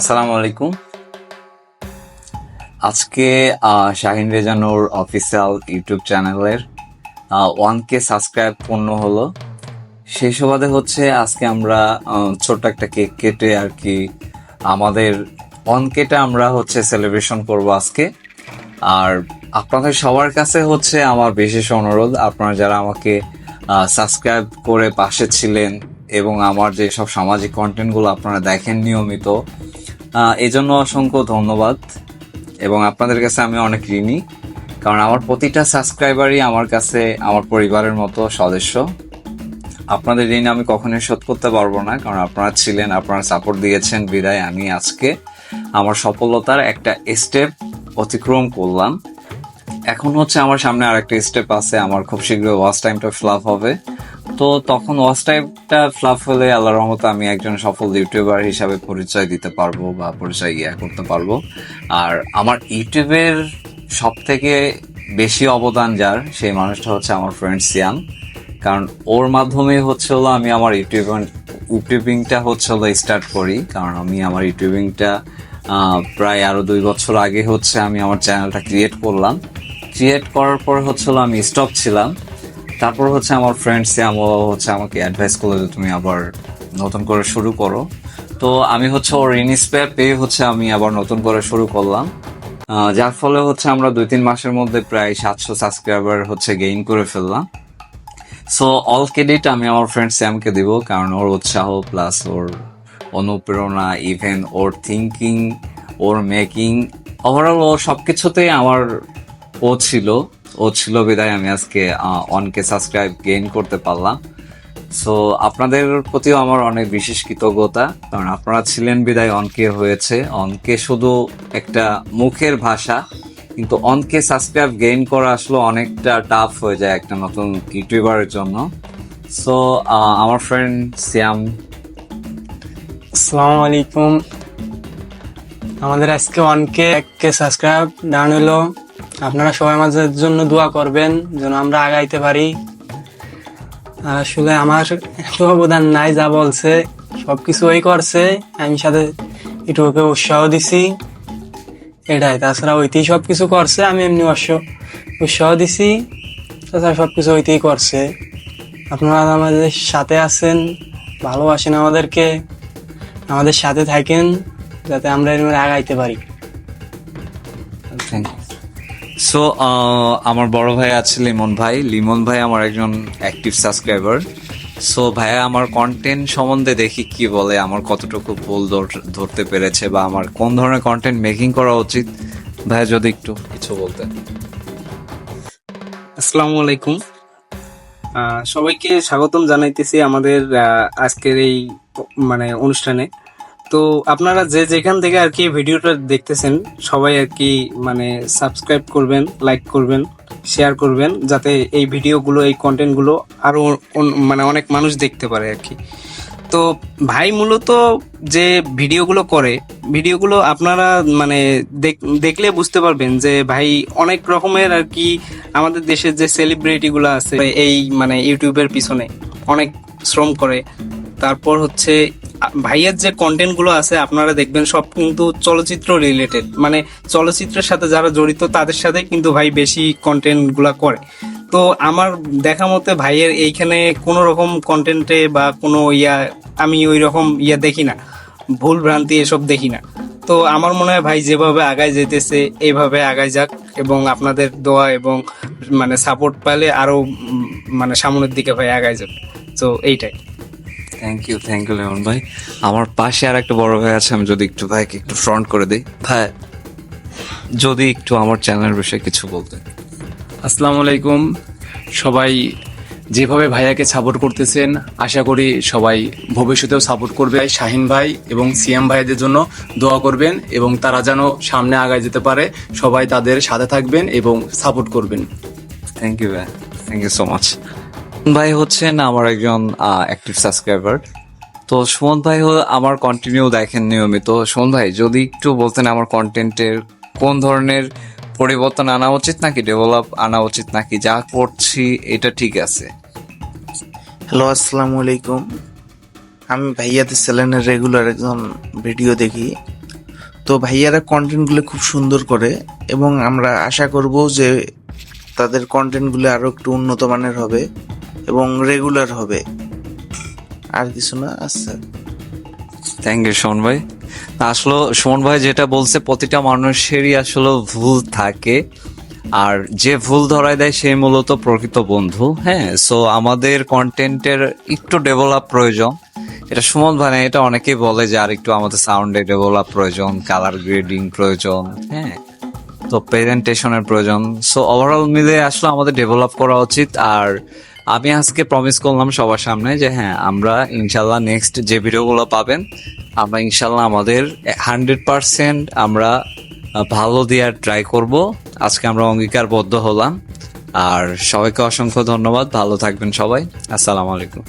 আসসালামু আলাইকুম। আজকে শাহিন রেজানুর অফিসিয়াল ইউটিউব চ্যানেলের 1K সাবস্ক্রাইব পূর্ণ হলো। সেই সুবাদে হচ্ছে আজকে আমরা ছোট্ট একটা কেক কেটে আর কি আমাদের 1Kটা আমরা হচ্ছে সেলিব্রেশন করব আজকে। আর আপনাদের সবার কাছে হচ্ছে আমার বিশেষ অনুরোধ, আপনারা যারা আমাকে সাবস্ক্রাইব করে পাশে ছিলেন এবং আমার যে সব সামাজিক কন্টেন্টগুলো আপনারা দেখেন নিয়মিত, এই জন্য অসংখ্য ধন্যবাদ। এবং আপনাদের কাছে আমি অনেক ঋণী, কারণ আমার প্রতিটা সাবস্ক্রাইবারই আমার কাছে আমার পরিবারের মতো সদস্য। আপনাদের ঋণ আমি কখনোই শোধ করতে পারবো না, কারণ আপনারা ছিলেন, আপনারা সাপোর্ট দিয়েছেন বিদায় আমি আজকে আমার সফলতার একটা স্টেপ অতিক্রম করলাম। এখন হচ্ছে আমার সামনে আরেকটা স্টেপ আছে, আমার খুব শীঘ্রই ওয়াচ টাইমটা ফ্লাপ হবে। তো তখন ওয়াচ টাইমটা ফ্লাপ হলে আল্লাহর রহমতে আমি একজন সফল ইউটিউবার হিসাবে পরিচয় দিতে পারবো বা পরিচয় করতে পারবো। আর আমার ইউটিউবের সব থেকে বেশি অবদান যার, সেই মানুষটা হচ্ছে আমার ফ্রেন্ড সিয়াম। কারণ ওর মাধ্যমে হচ্ছে হলো আমি আমার ইউটিউবিংটা হচ্ছে হলো স্টার্ট করি। কারণ আমি আমার ইউটিউবিংটা প্রায় আরো 2 বছর আগে হচ্ছে আমি আমার চ্যানেলটা ক্রিয়েট করলাম। ক্রিয়েট করার পর হচ্ছে হলো আমি স্টপ ছিলাম। তারপর হচ্ছে আমার ফ্রেন্ডস হচ্ছে আমাকে অ্যাডভাইস করলো যে তুমি আবার নতুন করে শুরু করো। তো আমি হচ্ছে ওর ইন্সপায়ার পেয়ে হচ্ছে আমি আবার নতুন করে শুরু করলাম, যার ফলে হচ্ছে আমরা 2-3 মাসের মধ্যে প্রায় 700 সাবস্ক্রাইবার হচ্ছে গেইন করে ফেললাম। সো অল ক্রেডিট আমি আমার ফ্রেন্ড স্যামকে দিব, কারণ ওর উৎসাহ প্লাস ওর অনুপ্রেরণা, ইভেন ওর থিঙ্কিং, ওর মেকিং, ওভারঅল ও সবকিছুতেই আমার ও ছিল বিদায় আমি আজকে 1K সাবস্ক্রাইব গেইন করতে পারলাম। সো আপনাদের প্রতিও আমার অনেক বিশেষ কৃতজ্ঞতা, কারণ আপনারা ছিলেন বিদায় 1K হয়েছে। 1K শুধু একটা মুখের ভাষা, কিন্তু 1K সাবস্ক্রাইব গেইন করা আসলে অনেকটা টাফ হয়ে যায় একটা নতুন ইউটিউবারের জন্য। সো আমার ফ্রেন্ড সিয়াম। আসসালামু আলাইকুম। আমাদের আজকে 1K সাবস্ক্রাইব ডাউন হলো। আপনারা সবাই আমাদের জন্য দোয়া করবেন যেন আমরা আগাইতে পারি। আসলে আমার একটু অবদান নাই, যা বলছে সবকিছু ওই করছে, আমি সাথে একটু ওকে উৎসাহ দিছি, এটাই। তাছাড়া ওইতেই সবকিছু করছে, আমি এমনি উৎসাহ দিছি, তাছাড়া সবকিছু ওইতেই করছে। আপনারা আমাদের সাথে আছেন, ভালোবাসেন আমাদেরকে, আমাদের সাথে থাকেন যাতে আমরা এর আগাইতে পারি। সো আমার বড় ভাই আছে লিমন ভাই আমার একজন অ্যাক্টিভ সাবস্ক্রাইবার। সো ভাইয়া আমার কন্টেন্ট সম্বন্ধে দেখি কি বলে, আমার কতটুকু ভুল ধরতে পেরেছে বা আমার কোন ধরনের কন্টেন্ট মেকিং করা উচিত। ভাইয়া যদি একটু কিছু বলতেন। আসসালামু আলাইকুম। সবাইকে স্বাগতম জানাইতেছি আমাদের আজকের এই অনুষ্ঠানে। তো আপনারা যে যেখান থেকে আর কি ভিডিওটা দেখতেছেন, সবাই আর কি সাবস্ক্রাইব করবেন, লাইক করবেন, শেয়ার করবেন, যাতে এই ভিডিওগুলো, এই কন্টেন্টগুলো আরো অনেক মানুষ দেখতে পারে আর কি। তো ভাই মূলত যে ভিডিওগুলো আপনারা দেখলে বুঝতে পারবেন যে ভাই অনেক রকমের আর কি আমাদের দেশের যে সেলিব্রিটি গুলো আছে এই ইউটিউবের পিছনে অনেক শ্রম করে। তারপর হচ্ছে ভাইয়ের যে কন্টেন্ট গুলো আছে আপনারা দেখবেন সব কিন্তু চলচ্চিত্র রিলেটেড, চলচ্চিত্রের সাথে যারা জড়িত তাদের সাথে কিন্তু ভাই বেশি কন্টেন্ট গুলা করে। তো আমার দেখা মতে ভাইয়ের এইখানে কোনো রকম কন্টেন্টে বা কোনো আমি ওই রকম দেখি না, ভুল ভ্রান্তি এসব দেখি না। তো আমার মনে হয় ভাই যেভাবে আগায় যেতেছে এইভাবে আগায় যাক, এবং আপনাদের দোয়া এবং সাপোর্ট পেলে আরো সামনের দিকে ভাই আগায় যাবে। তো এইটাই। থ্যাংক ইউ লেমন ভাই। আমার পাশে আর একটা বড় ভাই আছে, আমি যদি একটু ভাইকে একটু ফ্রন্ট করে দিই। ভাই যদি একটু আমার চ্যানেলের বিষয়ে কিছু বলতেন। আসসালামু আলাইকুম। সবাই যেভাবে ভাইয়াকে সাপোর্ট করতেছেন, আশা করি সবাই ভবিষ্যতেও সাপোর্ট করবে। শাহিন ভাই এবং সিএম ভাইদের জন্য দোয়া করবেন এবং তারা যেন সামনে আগায় যেতে পারে। সবাই তাদের সাথে থাকবেন এবং সাপোর্ট করবেন। থ্যাংক ইউ ভাই, থ্যাংক ইউ সো মাচ। ভাই হচ্ছেন আমার একজন অ্যাক্টিভ সাবস্ক্রাইবার। তো সুমন ভাই আমার কন্টিনিউ দেখেন নিয়মিত। সুমন ভাই যদি একটু বলতেন আমার কন্টেন্টের কোন ধরনের পরিবর্তন আনা উচিত নাকি ডেভেলপ আনা উচিত, নাকি যা করছি এটা ঠিক আছে? হ্যালো, আসসালামু আলাইকুম। আমি ভাইয়াদের চ্যানেলের রেগুলার একজন ভিডিও দেখি। তো ভাইয়ারা কন্টেন্টগুলো খুব সুন্দর করে এবং আমরা আশা করব যে তাদের কন্টেন্টগুলো আরো একটু উন্নত মানের হবে এবং রেগুলার হবে, আর কিছু না। আচ্ছা, থ্যাংক ইউ সুমন ভাই। আসলে সুমন ভাই যেটা বলছে, প্রতিটা মানুষেরই আসলে ভুল থাকে, আর যে ভুল ধরায় দেয় সেই মূলত প্রকৃত বন্ধু। হ্যাঁ, সো আমাদের কন্টেন্টের একটু ডেভেলপ প্রয়োজন। এটা সুমন ভাই না, এটা অনেকেই বলে যে আর একটু আমাদের সাউন্ডে ডেভেলপ প্রয়োজন, কালার গ্রেডিং প্রয়োজন, হ্যাঁ, তো প্রেজেন্টেশনের প্রয়োজন। সো ওভারঅল মিলে আসলে আমাদের ডেভেলপ করা উচিত। আর আমি আজকে প্রমিস করলাম সবার সামনে যে হ্যাঁ, আমরা ইনশাল্লাহ নেক্সট যে ভিডিওগুলো পাবেন, আমরা ইনশাল্লাহ আমাদের 100% আমরা ভালো দেওয়ার ট্রাই করব। আজকে আমরা অঙ্গীকারবদ্ধ হলাম। আর সবাইকে অসংখ্য ধন্যবাদ। ভালো থাকবেন সবাই। আসসালামু আলাইকুম।